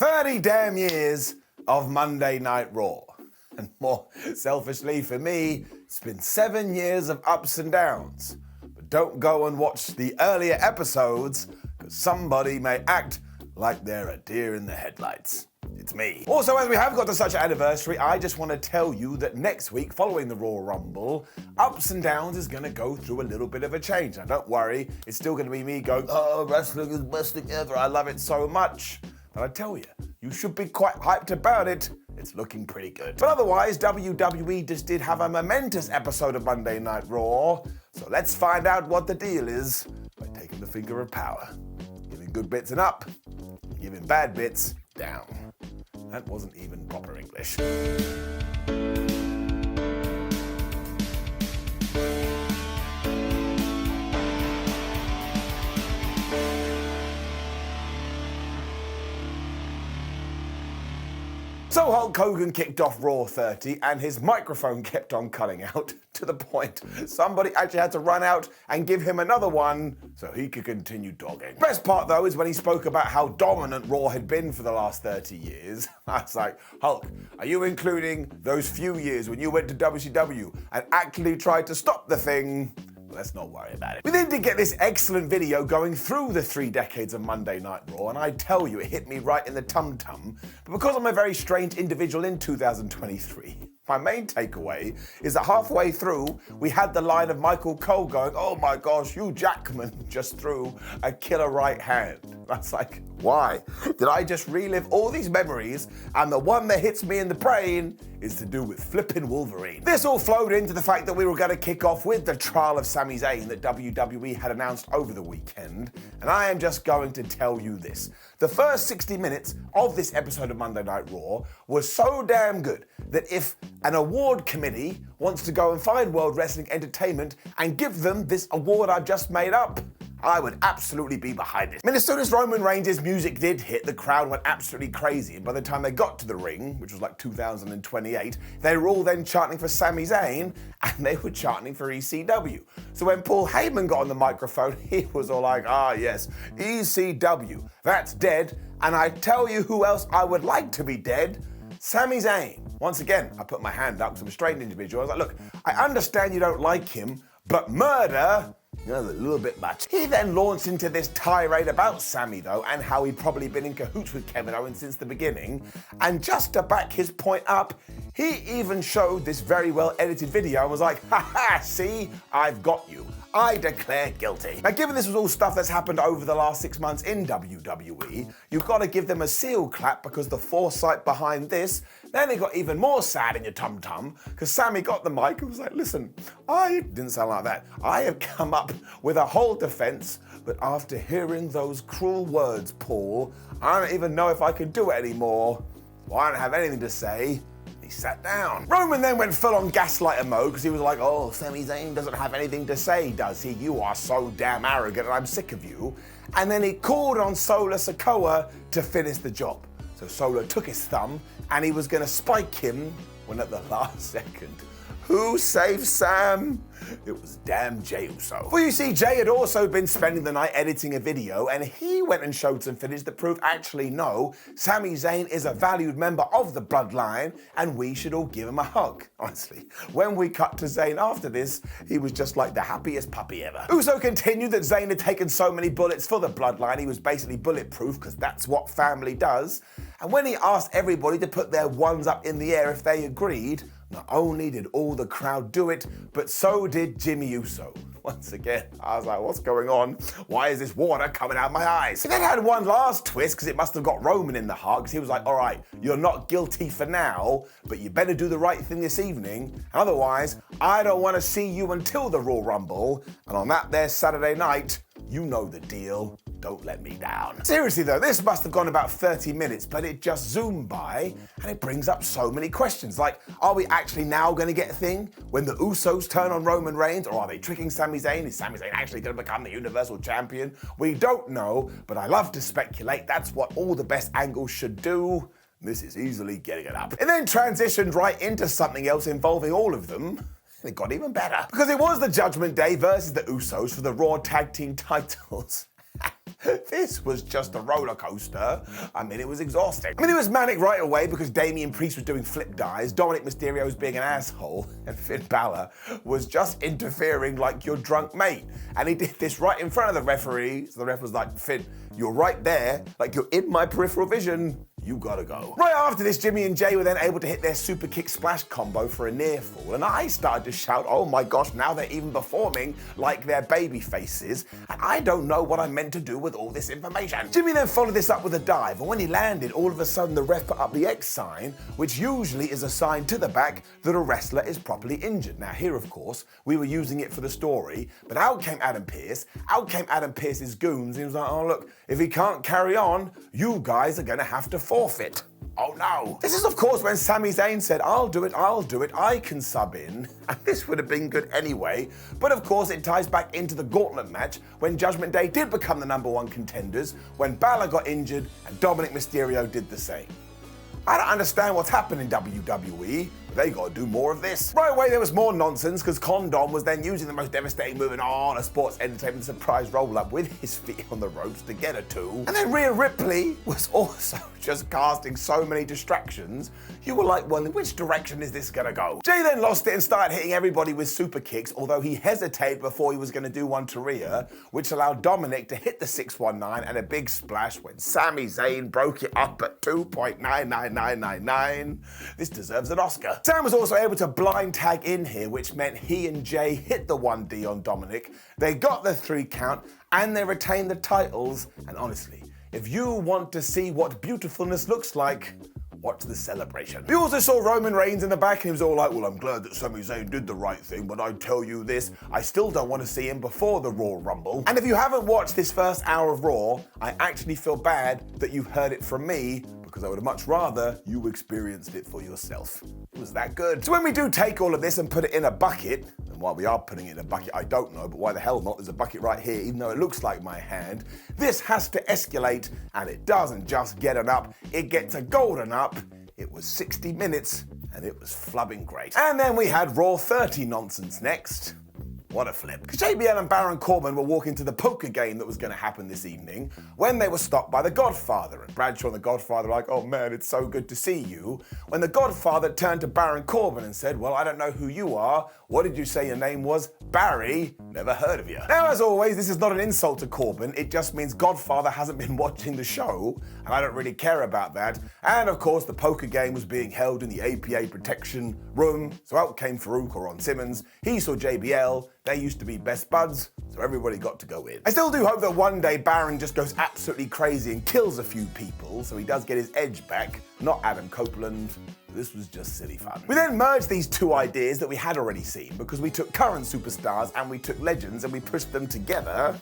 30 damn years of Monday Night Raw. And more selfishly for me, it's been 7 years of ups and downs. But don't go and watch the earlier episodes, because somebody may act like they're a deer in the headlights. It's me. Also, as we have got to such an anniversary, I just want to tell you that next week, following the Royal Rumble, Ups and Downs is going to go through a little bit of a change. Now, don't worry, it's still going to be me going, oh, wrestling is the best thing ever, I love it so much. But I tell you, you should be quite hyped about it. It's looking pretty good. But otherwise, WWE just did have a momentous episode of Monday Night Raw. So let's find out what the deal is by taking the finger of power. Giving good bits and up, giving bad bits down. That wasn't even proper English. So Hulk Hogan kicked off Raw 30 and his microphone kept on cutting out to the point somebody actually had to run out and give him another one so he could continue talking. Best part though is when he spoke about how dominant Raw had been for the last 30 years. I was like, Hulk, are you including those few years when you went to WCW and actually tried to stop the thing? Let's not worry about it. We then did get this excellent video going through the 3 decades of Monday Night Raw, and I tell you, it hit me right in the tum-tum. But because I'm a very strange individual in 2023, my main takeaway is that halfway through, we had the line of Michael Cole going, oh my gosh, Hugh Jackman just threw a killer right hand. I was like, why? Did I just relive all these memories and the one that hits me in the brain is to do with flippin' Wolverine? This all flowed into the fact that we were going to kick off with the trial of Sami Zane that WWE had announced over the weekend, and I am just going to tell you this. The first 60 minutes of this episode of Monday Night Raw was so damn good that if an award committee wants to go and find World Wrestling Entertainment and give them this award I've just made up, I would absolutely be behind it. I mean, as soon as Roman Reigns' music did hit, the crowd went absolutely crazy. And by the time they got to the ring, which was like 2028, they were all then chanting for Sami Zane, and they were chanting for ECW. So when Paul Heyman got on the microphone, he was all like, ah yes, ECW, that's dead. And I tell you who else I would like to be dead, Sami Zayn. Once again, I put my hand up because I'm a strange individual. I was like, look, I understand you don't like him, but murder, a little bit much. He then launched into this tirade about Sami though, and how he'd probably been in cahoots with Kevin Owens since the beginning. And just to back his point up, he even showed this very well edited video and was like, haha, see, I've got you. I declare guilty. Now, given this was all stuff that's happened over the last 6 months in WWE, you've got to give them a seal clap because the foresight behind this, then it got even more sad in your tum-tum because Sami got the mic and was like, listen, I didn't sound like that. I have come up with a whole defense, but after hearing those cruel words, Paul, I don't even know if I can do it anymore. Well, I don't have anything to say. He sat down. Roman then went full on gaslighter mode because he was like, oh, Sami Zayn doesn't have anything to say, does he? You are so damn arrogant and I'm sick of you. And then he called on Solo Sikoa to finish the job. So Solo took his thumb and he was going to spike him when at the last second, who saved Sam? It was damn Jey Uso. Well, you see, Jey had also been spending the night editing a video and he went and showed some footage that proved actually no, Sami Zayn is a valued member of the Bloodline and we should all give him a hug. Honestly, when we cut to Zayn after this, he was just like the happiest puppy ever. Uso continued that Zayn had taken so many bullets for the Bloodline, he was basically bulletproof because that's what family does. And when he asked everybody to put their ones up in the air if they agreed, not only did all the crowd do it, but so did Jimmy Uso. Once again, I was like, what's going on? Why is this water coming out of my eyes? He then had one last twist, because it must have got Roman in the heart, because he was like, all right, you're not guilty for now, but you better do the right thing this evening. Otherwise, I don't want to see you until the Royal Rumble. And on that there Saturday night, you know the deal. Don't let me down. Seriously though, this must have gone about 30 minutes, but it just zoomed by and it brings up so many questions. Like, are we actually now going to get a thing when the Usos turn on Roman Reigns, or are they tricking Sami Zayn? Is Sami Zayn actually going to become the Universal Champion? We don't know, but I love to speculate. That's what all the best angles should do. This is easily getting it up. It then transitioned right into something else involving all of them. And it got even better. Because it was the Judgement Day versus the Usos for the Raw Tag Team titles. This was just a roller coaster. I mean, it was exhausting. I mean, it was manic right away because Damian Priest was doing flip dives, Dominic Mysterio was being an asshole, and Finn Balor was just interfering like your drunk mate. And he did this right in front of the referee. So the ref was like, Finn, you're right there, like you're in my peripheral vision. You gotta go. Right after this, Jimmy and Jay were then able to hit their super kick splash combo for a near fall, and I started to shout, oh my gosh, now they're even performing like their baby faces, and I don't know what I'm meant to do with all this information. Jimmy then followed this up with a dive, and when he landed, all of a sudden the ref put up the X sign, which usually is a sign to the back that a wrestler is properly injured. Now here, of course, we were using it for the story, but out came Adam Pearce's goons, and he was like, oh look, if he can't carry on, you guys are gonna have to forfeit. Oh no. This is of course when Sami Zane said, I'll do it, I can sub in. And this would have been good anyway, but of course it ties back into the gauntlet match when Judgment Day did become the #1 contenders, when Balor got injured and Dominic Mysterio did the same. I don't understand what's happened in WWE, but they gotta do more of this. Right away there was more nonsense because Condom was then using the most devastating move in all a sports entertainment surprise roll-up with his feet on the ropes to get a 2. And then Rhea Ripley was also just casting so many distractions, you were like, well, in which direction is this gonna go? Jay then lost it and started hitting everybody with super kicks, although he hesitated before he was gonna do one to Rhea, which allowed Dominic to hit the 619 and a big splash when Sami Zayn broke it up at 2.99999. This deserves an Oscar. Sam was also able to blind tag in here, which meant he and Jay hit the 1D on Dominic, they got the 3 count, and they retained the titles, and honestly, if you want to see what beautifulness looks like, watch the celebration. We also saw Roman Reigns in the back and he was all like, well, I'm glad that Sami Zayn did the right thing, but I tell you this, I still don't want to see him before the Raw Rumble. And if you haven't watched this first hour of Raw, I actually feel bad that you heard it from me, because I would have much rather you experienced it for yourself. It was that good. So when we do take all of this and put it in a bucket, and while we are putting it in a bucket, I don't know, but why the hell not? There's a bucket right here, even though it looks like my hand. This has to escalate, and it doesn't just get an up, it gets a golden up. It was 60 minutes, and it was flubbing great. And then we had Raw 30 nonsense next. What a flip. Because JBL and Baron Corbin were walking to the poker game that was going to happen this evening when they were stopped by the Godfather. And Bradshaw and the Godfather were like, oh man, it's so good to see you. When the Godfather turned to Baron Corbin and said, well, I don't know who you are. What did you say your name was? Barry. Never heard of you. Now, as always, this is not an insult to Corbin. It just means Godfather hasn't been watching the show, and I don't really care about that. And of course, the poker game was being held in the APA protection room. So out came Farouk or Ron Simmons. He saw JBL. They used to be best buds, so everybody got to go in. I still do hope that one day Baron just goes absolutely crazy and kills a few people, so he does get his edge back, not Adam Copeland. This was just silly fun. We then merged these 2 ideas that we had already seen because we took current superstars and we took legends and we pushed them together.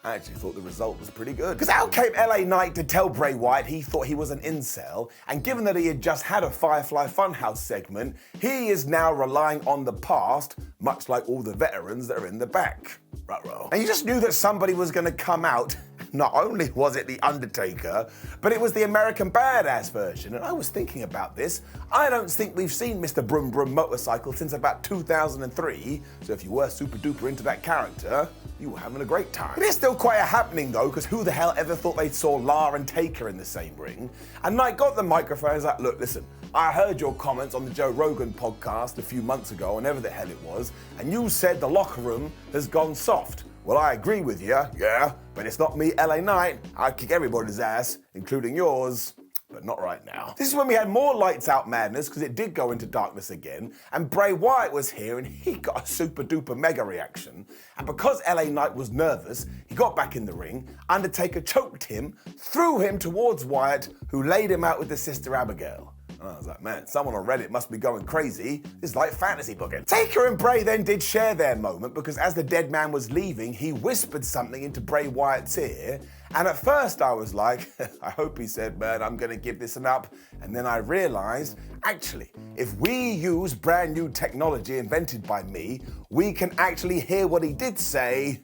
I actually thought the result was pretty good. Because out came LA Knight to tell Bray Wyatt he thought he was an incel, and given that he had just had a Firefly Funhouse segment, he is now relying on the past, much like all the veterans that are in the back. Ruh-roh. And you just knew that somebody was going to come out. Not only was it The Undertaker, but it was the American Badass version. And I was thinking about this. I don't think we've seen Mr. Broom Broom Motorcycle since about 2003. So if you were super duper into that character, you were having a great time. It is still quite a happening though, because who the hell ever thought they saw La and Taker in the same ring? And Knight got the microphone and was like, look, listen, I heard your comments on the Joe Rogan podcast a few months ago, whenever the hell it was, and you said the locker room has gone soft. Well, I agree with you, yeah, but it's not me, LA Knight. I kick everybody's ass, including yours, but not right now. This is when we had more lights out madness, because it did go into darkness again, and Bray Wyatt was here, and he got a super duper mega reaction. And because LA Knight was nervous, he got back in the ring, Undertaker choked him, threw him towards Wyatt, who laid him out with his sister Abigail. And I was like, man, someone on Reddit must be going crazy. This is like fantasy booking. Taker and Bray then did share their moment because as the dead man was leaving, he whispered something into Bray Wyatt's ear. And at first I was like, I hope he said, man, I'm gonna give this an up. And then I realized, actually, if we use brand new technology invented by me, we can actually hear what he did say.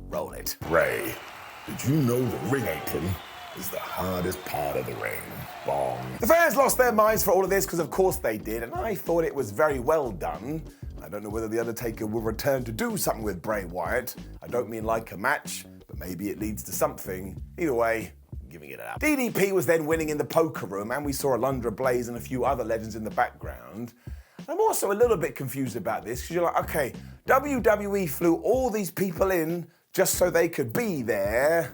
Roll it. Ray, did you know the ring apron is the hardest part of the ring? Bong. The fans lost their minds for all of this because of course they did, and I thought it was very well done. I don't know whether The Undertaker will return to do something with Bray Wyatt. I don't mean like a match, but maybe it leads to something. Either way, giving it out. DDP was then winning in the poker room, and we saw Alundra Blaze and a few other legends in the background. I'm also a little bit confused about this, because you're like, okay, WWE flew all these people in just so they could be there.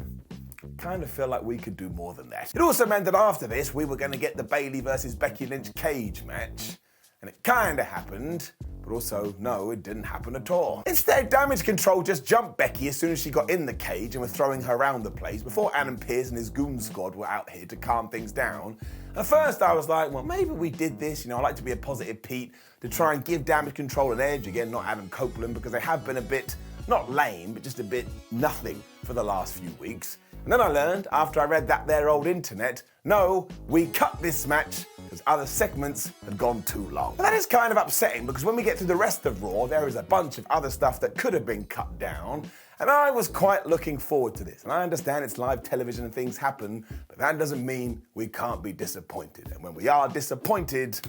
Kind of feel like we could do more than that. It also meant that after this, we were going to get the Bayley versus Becky Lynch cage match. And it kind of happened, but also, no, it didn't happen at all. Instead, Damage Control just jumped Becky as soon as she got in the cage and were throwing her around the place before Adam Pearce and his goon squad were out here to calm things down. At first, I was like, well, maybe we did this. I like to be a positive Pete, to try and give Damage Control an edge. Again, not Adam Copeland, because they have been a bit, not lame, but just a bit nothing for the last few weeks. And then I learned, after I read that there old internet, no, we cut this match because other segments had gone too long. But that is kind of upsetting, because when we get to the rest of Raw, there is a bunch of other stuff that could have been cut down, and I was quite looking forward to this. And I understand it's live television and things happen, but that doesn't mean we can't be disappointed. And when we are disappointed,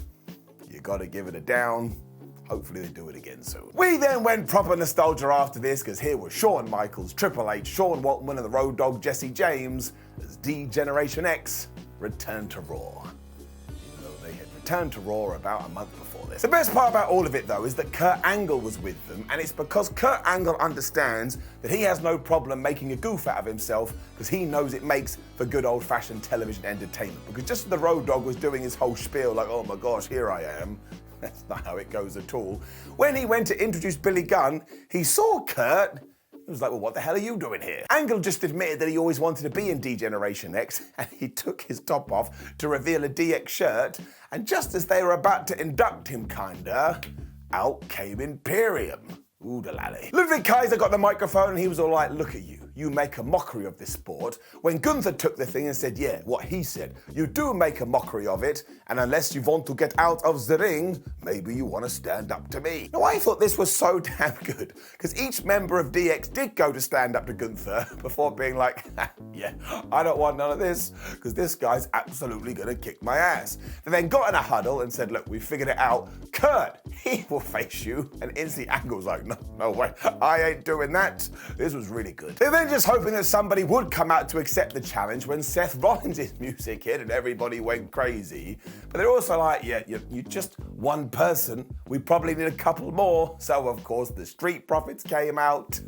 you gotta give it a down. Hopefully they do it again soon. We then went proper nostalgia after this, because here was Shawn Michaels, Triple H, Sean Waltman, and the Road Dogg Jesse James as D-Generation X returned to Raw. Even though they had returned to Raw about a month before this. The best part about all of it, though, is that Kurt Angle was with them, and it's because Kurt Angle understands that he has no problem making a goof out of himself, because he knows it makes for good old-fashioned television entertainment. Because just as the Road Dogg was doing his whole spiel, like, oh my gosh, here I am, that's not how it goes at all. When he went to introduce Billy Gunn, he saw Kurt. He was like, well, what the hell are you doing here? Angle just admitted that he always wanted to be in D-Generation X, and he took his top off to reveal a DX shirt, and just as they were about to induct him, kinda, out came Imperium. Ooh, the lally. Ludwig Kaiser got the microphone and he was all like, look at you. You make a mockery of this sport. When Gunther took the thing and said, yeah, what he said, you do make a mockery of it, and unless you want to get out of the ring, maybe you want to stand up to me. Now, I thought this was so damn good, because each member of DX did go to stand up to Gunther before being like, yeah, I don't want none of this, because this guy's absolutely going to kick my ass. They then got in a huddle and said, look, we figured it out. Kurt, he will face you. And instantly Angle's like, no way, I ain't doing that. This was really good. They then just hoping that somebody would come out to accept the challenge when Seth Rollins' music hit and everybody went crazy. But they're also like, yeah, you're just one person. We probably need a couple more. So, of course, the Street Profits came out.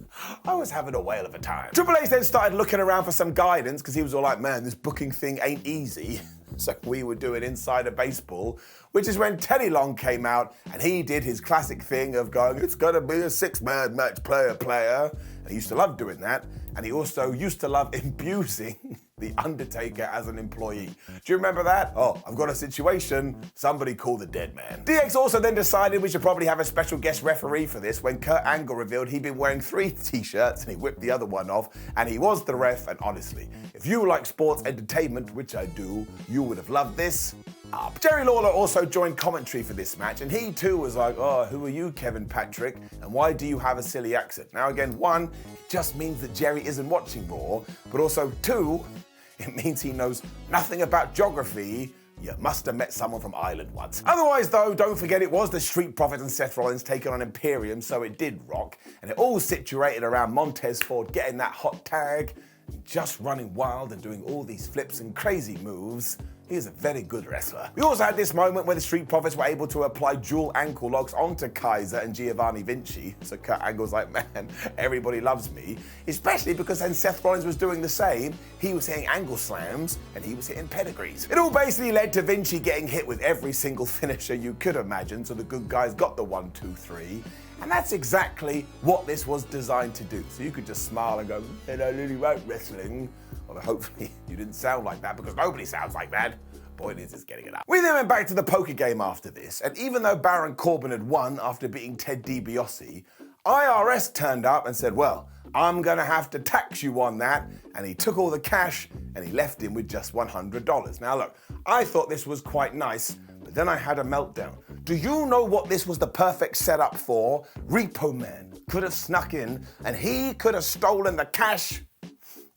I was having a whale of a time. Triple H then started looking around for some guidance, because he was all like, man, this booking thing ain't easy. So we were doing Insider Baseball, which is when Teddy Long came out and he did his classic thing of going, it's gonna be a six-man match, player. And he used to love doing that. And he also used to love abusing the Undertaker as an employee. Do you remember that? Oh, I've got a situation. Somebody call the dead man. DX also then decided we should probably have a special guest referee for this when Kurt Angle revealed he'd been wearing 3 t-shirts and he whipped the other one off, and he was the ref. And honestly, if you like sports entertainment, which I do, you would have loved this. Jerry Lawler also joined commentary for this match, and he too was like, oh, who are you, Kevin Patrick, and why do you have a silly accent? Now again, 1, it just means that Jerry isn't watching Raw, but also 2, it means he knows nothing about geography. You must have met someone from Ireland once. Otherwise though, don't forget it was the Street Profits and Seth Rollins taking on Imperium, so it did rock, and it all situated around Montez Ford getting that hot tag, just running wild and doing all these flips and crazy moves. He is a very good wrestler. We also had this moment where the Street Profits were able to apply dual ankle locks onto Kaiser and Giovanni Vinci. So Kurt Angle's like, man, everybody loves me. Especially because then Seth Rollins was doing the same. He was hitting angle slams and he was hitting pedigrees. It all basically led to Vinci getting hit with every single finisher you could imagine. So the good guys got the 1, 2, 3. And that's exactly what this was designed to do. So you could just smile and go, I really like wrestling. Although hopefully you didn't sound like that, because nobody sounds like that. Point is getting it up. We then went back to the poker game after this, and even though Baron Corbin had won after beating Ted DiBiase, IRS turned up and said, well, I'm gonna have to tax you on that, and he took all the cash and he left him with just $100. Now look, I thought this was quite nice, but then I had a meltdown. Do you know what this was the perfect setup for? Repo Man could have snuck in and he could have stolen the cash,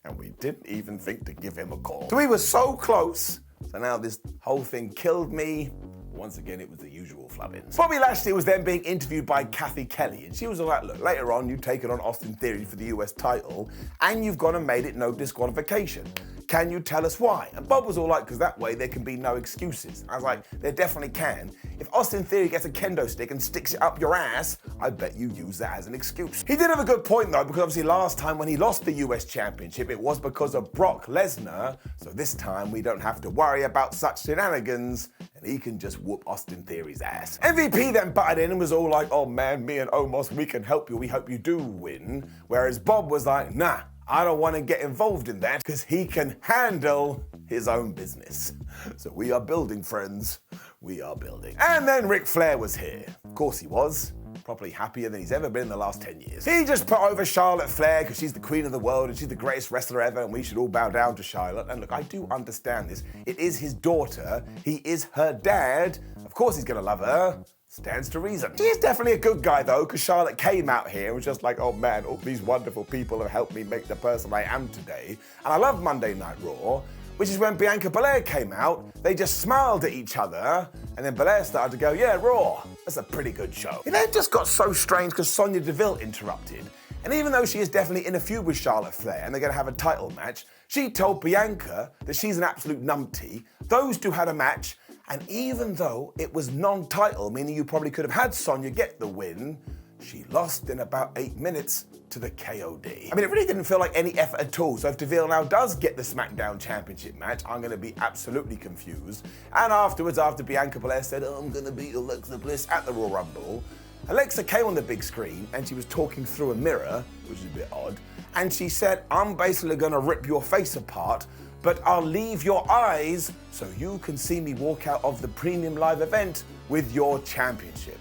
and we didn't even think to give him a call. So we were so close. So now this whole thing killed me Once again, it was the usual flubbins. Bobby Lashley was then being interviewed by Kathy Kelly, and she was all like, look, later on you've taken on Austin Theory for the US title, and you've gone and made it no disqualification. Can you tell us why? And Bob was all like, because that way there can be no excuses. I was like, there definitely can. If Austin Theory gets a kendo stick and sticks it up your ass, I bet you use that as an excuse. He did have a good point though, because obviously last time when he lost the US Championship, it was because of Brock Lesnar, so this time we don't have to worry about such shenanigans, and he can just whoop Austin Theory's ass. MVP then butted in and was all like, oh man, me and Omos, we can help you, we hope you do win. Whereas Bob was like, nah, I don't want to get involved in that because he can handle his own business. So we are building, friends. We are building. And then Ric Flair was here. Of course he was. Probably happier than he's ever been in the last 10 years. He just put over Charlotte Flair because she's the queen of the world and she's the greatest wrestler ever and we should all bow down to Charlotte. And look, I do understand this. It is his daughter. He is her dad. Of course he's going to love her. Stands to reason. She is definitely a good guy though, because Charlotte came out here and was just like, oh man, all these wonderful people have helped me make the person I am today. And I love Monday Night Raw, which is when Bianca Belair came out, they just smiled at each other, and then Belair started to go, yeah, Raw, that's a pretty good show. It then just got so strange because Sonya Deville interrupted. And even though she is definitely in a feud with Charlotte Flair and they're going to have a title match, she told Bianca that she's an absolute numpty. Those two had a match, and even though it was non-title, meaning you probably could have had Sonya get the win, she lost in about 8 minutes to the KOD. I mean, it really didn't feel like any effort at all, so if Deville now does get the SmackDown Championship match, I'm gonna be absolutely confused. And afterwards, after Bianca Belair said, oh, I'm gonna beat Alexa Bliss at the Royal Rumble, Alexa came on the big screen and she was talking through a mirror, which is a bit odd, and she said, I'm basically gonna rip your face apart, but I'll leave your eyes so you can see me walk out of the premium live event with your championship.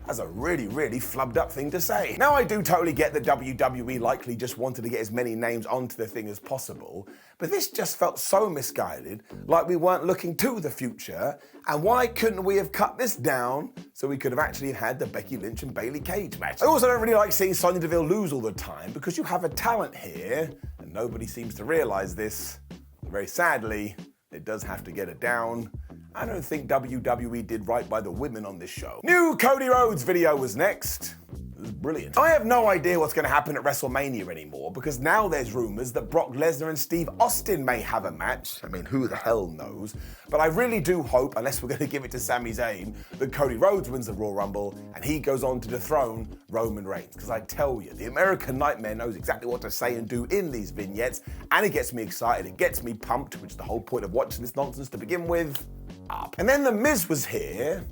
That's a really, really flubbed up thing to say. Now I do totally get that WWE likely just wanted to get as many names onto the thing as possible, but this just felt so misguided, like we weren't looking to the future, and why couldn't we have cut this down so we could have actually had the Becky Lynch and Bayley cage match? I also don't really like seeing Sonya Deville lose all the time because you have a talent here, and nobody seems to realize this. Very sadly, it does have to get it down. I don't think WWE did right by the women on this show. New Cody Rhodes video was next. It was brilliant. I have no idea what's going to happen at WrestleMania anymore because now there's rumors that Brock Lesnar and Steve Austin may have a match. I mean, who the hell knows? But I really do hope, unless we're going to give it to Sami Zane, that Cody Rhodes wins the Royal Rumble and he goes on to dethrone Roman Reigns. Because I tell you, the American Nightmare knows exactly what to say and do in these vignettes, and it gets me excited, it gets me pumped, which is the whole point of watching this nonsense to begin with. Up. And then The Miz was here,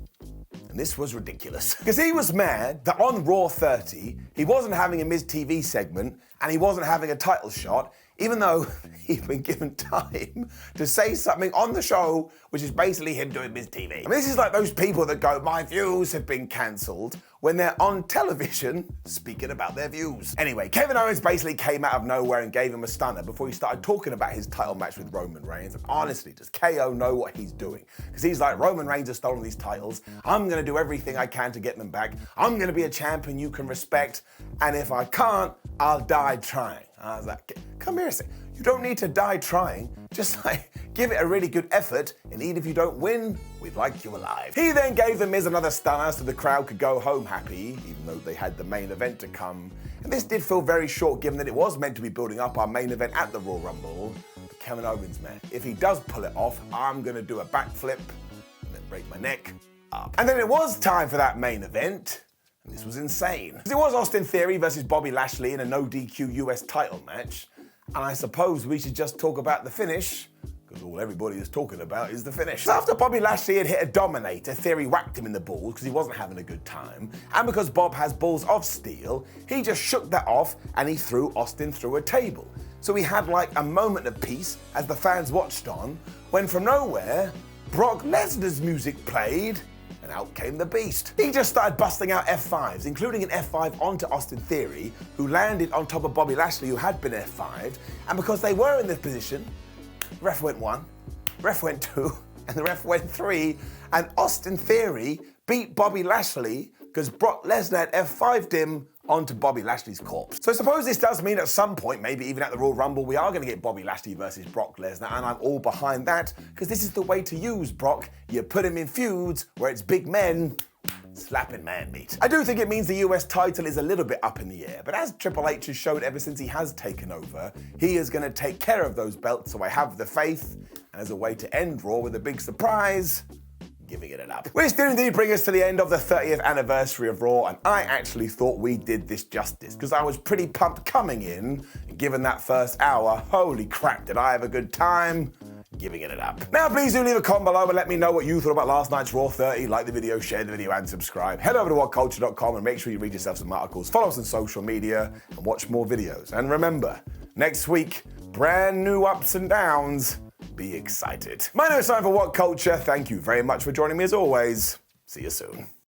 and this was ridiculous. Because he was mad that on Raw 30, he wasn't having a Miz TV segment, and he wasn't having a title shot, even though he'd been given time to say something on the show, which is basically him doing Miz TV. I mean, this is like those people that go, my views have been cancelled, when they're on television speaking about their views. Anyway, Kevin Owens basically came out of nowhere and gave him a stunner before he started talking about his title match with Roman Reigns. And honestly, does KO know what he's doing? Because he's like, Roman Reigns has stolen these titles. I'm gonna do everything I can to get them back. I'm gonna be a champion you can respect. And if I can't, I'll die trying. I was like, come here a sec. You don't need to die trying. Just like, give it a really good effort, and even if you don't win, we'd like you alive. He then gave The Miz another stunner so the crowd could go home happy, even though they had the main event to come. And this did feel very short, given that it was meant to be building up our main event at the Royal Rumble. But Kevin Owens, man, if he does pull it off, I'm gonna do a backflip and then break my neck up. And then it was time for that main event. This was insane. Because it was Austin Theory versus Bobby Lashley in a no DQ US title match. And I suppose we should just talk about the finish, because all everybody is talking about is the finish. So after Bobby Lashley had hit a Dominator, Theory whacked him in the balls because he wasn't having a good time. And because Bob has balls of steel, he just shook that off and he threw Austin through a table. So we had like a moment of peace as the fans watched on, when from nowhere, Brock Lesnar's music played, and out came the beast. He just started busting out F5s, including an F5 onto Austin Theory, who landed on top of Bobby Lashley, who had been F5'd, and because they were in this position, ref went 1, ref went 2, and the ref went 3, and Austin Theory beat Bobby Lashley because Brock Lesnar had F5'd him onto Bobby Lashley's corpse. So suppose this does mean at some point, maybe even at the Royal Rumble, we are going to get Bobby Lashley versus Brock Lesnar, and I'm all behind that, because this is the way to use Brock. You put him in feuds where it's big men slapping man meat. I do think it means the US title is a little bit up in the air, but as Triple H has showed ever since he has taken over, he is going to take care of those belts, so I have the faith, and as a way to end Raw with a big surprise, giving it up. Which did indeed bring us to the end of the 30th anniversary of Raw, and I actually thought we did this justice, because I was pretty pumped coming in, and given that first hour, holy crap, did I have a good time? Giving it up. Now please do leave a comment below and let me know what you thought about last night's Raw 30. Like the video, share the video and subscribe. Head over to WhatCulture.com and make sure you read yourself some articles, follow us on social media and watch more videos. And remember, next week, brand new ups and downs. Be excited. My name is Simon for WhatCulture. Thank you very much for joining me as always. See you soon.